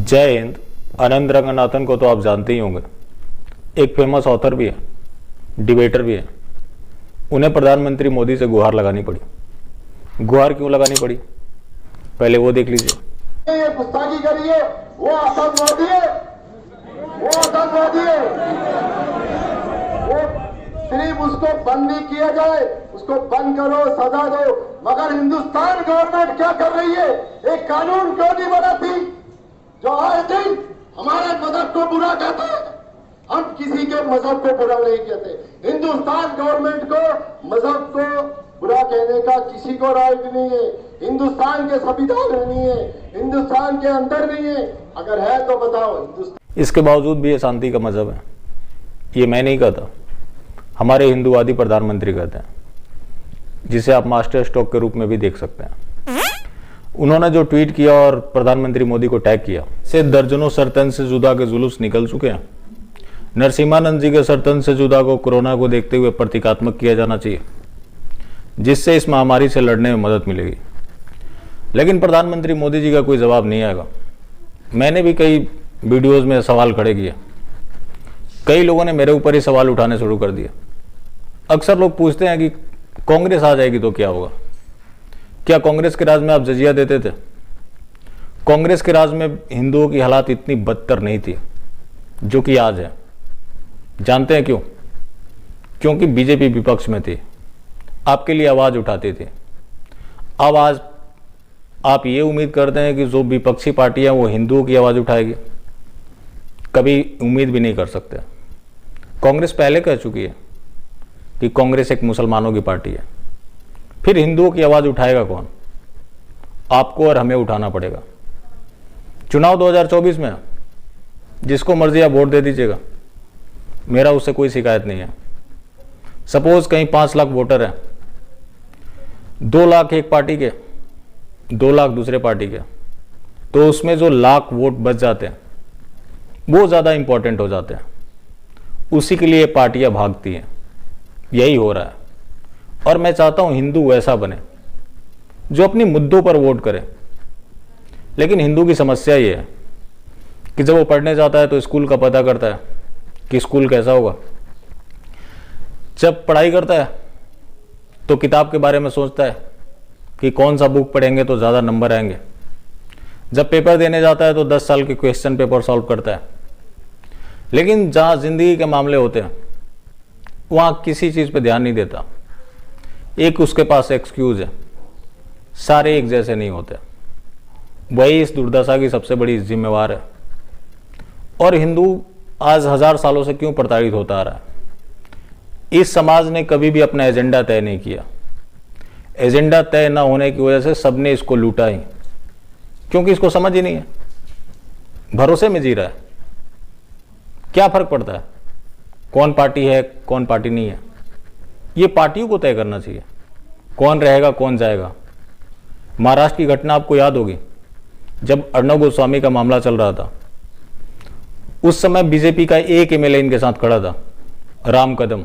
जय हिंद। अनंत रंगनाथन को तो आप जानते ही होंगे, एक फेमस ऑथर भी है, डिबेटर भी है। उन्हें प्रधानमंत्री मोदी से गुहार लगानी पड़ी। गुहार क्यों लगानी पड़ी, पहले वो देख लीजिए। ये गुस्ताखी करिए, वो आतंकवादी है, वो आतंकवादी है। वो सिर्फ उसको बंद नहीं किया जाए, उसको बंद करो, सजा दो, मगर हिंदुस्तान गवर्नमेंट क्या कर रही है? एक कानून क्यों नहीं बनाती जो आए दिन हमारे मजहब को बुरा कहते हैं? हम किसी के मजहब को बुरा नहीं कहते। हिंदुस्तान गवर्नमेंट को मजहब को बुरा कहने का किसी को राइट नहीं है। हिंदुस्तान के संविधान में नहीं है, हिंदुस्तान के अंदर नहीं है। अगर है तो बताओ। हिंदुस्तान इसके बावजूद भी ये शांति का मजहब है। ये मैं नहीं कहता, हमारे हिंदूवादी प्रधानमंत्री कहते हैं, जिसे आप मास्टर स्ट्रोक के रूप में भी देख सकते हैं। उन्होंने जो ट्वीट किया और प्रधानमंत्री मोदी को टैग किया, से दर्जनों सरतन से जुदा के जुलूस निकल चुके हैं। नरसिम्हानंद जी के सरतन से जुदा को कोरोना को देखते हुए प्रतीकात्मक किया जाना चाहिए, जिससे इस महामारी से लड़ने में मदद मिलेगी। लेकिन प्रधानमंत्री मोदी जी का कोई जवाब नहीं आएगा। मैंने भी कई वीडियोस में सवाल खड़े किए, कई लोगों ने मेरे ऊपर ही सवाल उठाने शुरू कर दिए। अक्सर लोग पूछते हैं कि कांग्रेस आ जाएगी तो क्या होगा? क्या कांग्रेस के राज में आप जजिया देते थे? कांग्रेस के राज में हिंदुओं की हालात इतनी बदतर नहीं थी जो कि आज है। जानते हैं क्यों? क्योंकि बीजेपी विपक्ष में थी, आपके लिए आवाज उठाती थी। अब आज आप ये उम्मीद करते हैं कि जो विपक्षी पार्टी है वो हिंदुओं की आवाज उठाएगी? कभी उम्मीद भी नहीं कर सकते। कांग्रेस पहले कह चुकी है कि कांग्रेस एक मुसलमानों की पार्टी है। फिर हिंदुओं की आवाज उठाएगा कौन? आपको और हमें उठाना पड़ेगा। चुनाव 2024 में जिसको मर्जी आप वोट दे दीजिएगा, मेरा उससे कोई शिकायत नहीं है। सपोज कहीं 5 लाख वोटर हैं, 2 लाख एक पार्टी के, 2 लाख दूसरे पार्टी के, तो उसमें जो लाख वोट बच जाते हैं वो ज़्यादा इंपॉर्टेंट हो जाते हैं। उसी के लिए पार्टियां भागती हैं। यही हो रहा है। और मैं चाहता हूं हिंदू वैसा बने जो अपनी मुद्दों पर वोट करे। लेकिन हिंदू की समस्या ये है कि जब वो पढ़ने जाता है तो स्कूल का पता करता है कि स्कूल कैसा होगा। जब पढ़ाई करता है तो किताब के बारे में सोचता है कि कौन सा बुक पढ़ेंगे तो ज़्यादा नंबर आएंगे। जब पेपर देने जाता है तो 10 साल के क्वेश्चन पेपर सॉल्व करता है। लेकिन जहाँ ज़िंदगी के मामले होते हैं वहाँ किसी चीज़ पे ध्यान नहीं देता। एक उसके पास एक्सक्यूज है, सारे एक जैसे नहीं होते। वही इस दुर्दशा की सबसे बड़ी जिम्मेवार है। और हिंदू आज 1000 सालों से क्यों प्रताड़ित होता आ रहा है? इस समाज ने कभी भी अपना एजेंडा तय नहीं किया। एजेंडा तय ना होने की वजह से सबने इसको लूटा ही, क्योंकि इसको समझ ही नहीं है। भरोसे में जी रहा है। क्या फर्क पड़ता है कौन पार्टी है कौन पार्टी नहीं है? ये पार्टियों को तय करना चाहिए कौन रहेगा कौन जाएगा। महाराष्ट्र की घटना आपको याद होगी, जब अर्णब गोस्वामी का मामला चल रहा था, उस समय बीजेपी का एक एमएलए इनके साथ खड़ा था, राम कदम।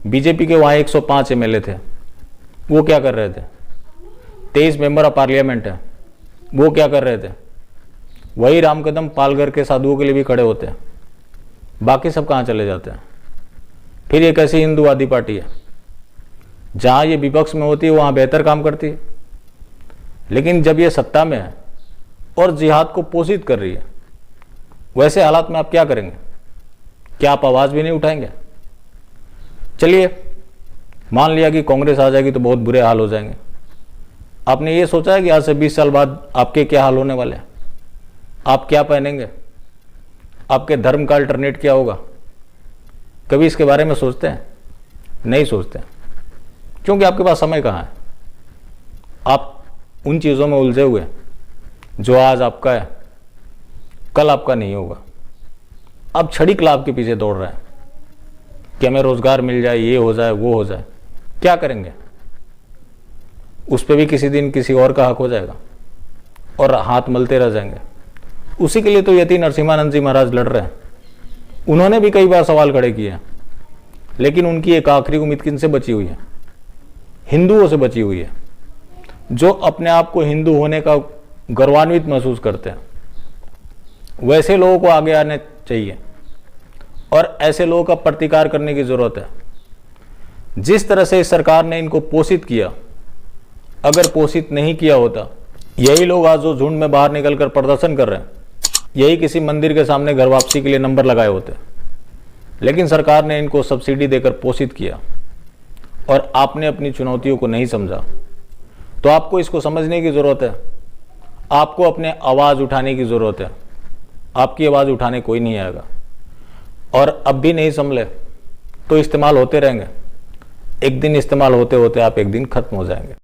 बीजेपी के वहाँ 105 एमएलए थे। वो क्या कर रहे थे? 23 मेंबर ऑफ पार्लियामेंट है, वो क्या कर रहे थे? वही राम कदम पालघर के साधुओं के लिए भी खड़े होते हैं। बाकी सब कहाँ चले जाते हैं? फिर एक ऐसी हिंदूवादी पार्टी है जहाँ ये विपक्ष में होती है वहाँ बेहतर काम करती है। लेकिन जब ये सत्ता में है और जिहाद को पोषित कर रही है, वैसे हालात में आप क्या करेंगे? क्या आप आवाज़ भी नहीं उठाएंगे? चलिए मान लिया कि कांग्रेस आ जाएगी तो बहुत बुरे हाल हो जाएंगे। आपने ये सोचा है कि आज से 20 साल बाद आपके क्या हाल होने वाले हैं? आप क्या पहनेंगे? आपके धर्म का अल्टरनेट क्या होगा? कभी इसके बारे में सोचते हैं? नहीं सोचते, क्योंकि आपके पास समय कहाँ है। आप उन चीज़ों में उलझे हुए जो आज आपका है कल आपका नहीं होगा। आप क्षणिक लाभ के पीछे दौड़ रहे हैं कि हमें रोजगार मिल जाए, ये हो जाए, वो हो जाए। क्या करेंगे? उस पर भी किसी दिन किसी और का हक हो जाएगा और हाथ मलते रह जाएंगे। उसी के लिए तो यति नरसिम्हानंद जी महाराज लड़ रहे हैं। उन्होंने भी कई बार सवाल खड़े किए हैं, लेकिन उनकी एक आखिरी उम्मीद किनसे बची हुई है? हिंदुओं से बची हुई है, जो अपने आप को हिंदू होने का गर्वान्वित महसूस करते हैं। वैसे लोगों को आगे आने चाहिए और ऐसे लोगों का प्रतिकार करने की जरूरत है। जिस तरह से इस सरकार ने इनको पोषित किया, अगर पोषित नहीं किया होता, यही लोग आज जो झुंड में बाहर निकलकर प्रदर्शन कर रहे हैं, यही किसी मंदिर के सामने घर वापसी के लिए नंबर लगाए होते। लेकिन सरकार ने इनको सब्सिडी देकर पोषित किया और आपने अपनी चुनौतियों को नहीं समझा। तो आपको इसको समझने की जरूरत है, आपको अपने आवाज उठाने की जरूरत है। आपकी आवाज उठाने कोई नहीं आएगा और अब भी नहीं संभले तो इस्तेमाल होते रहेंगे। एक दिन इस्तेमाल होते होते आप एक दिन खत्म हो जाएंगे।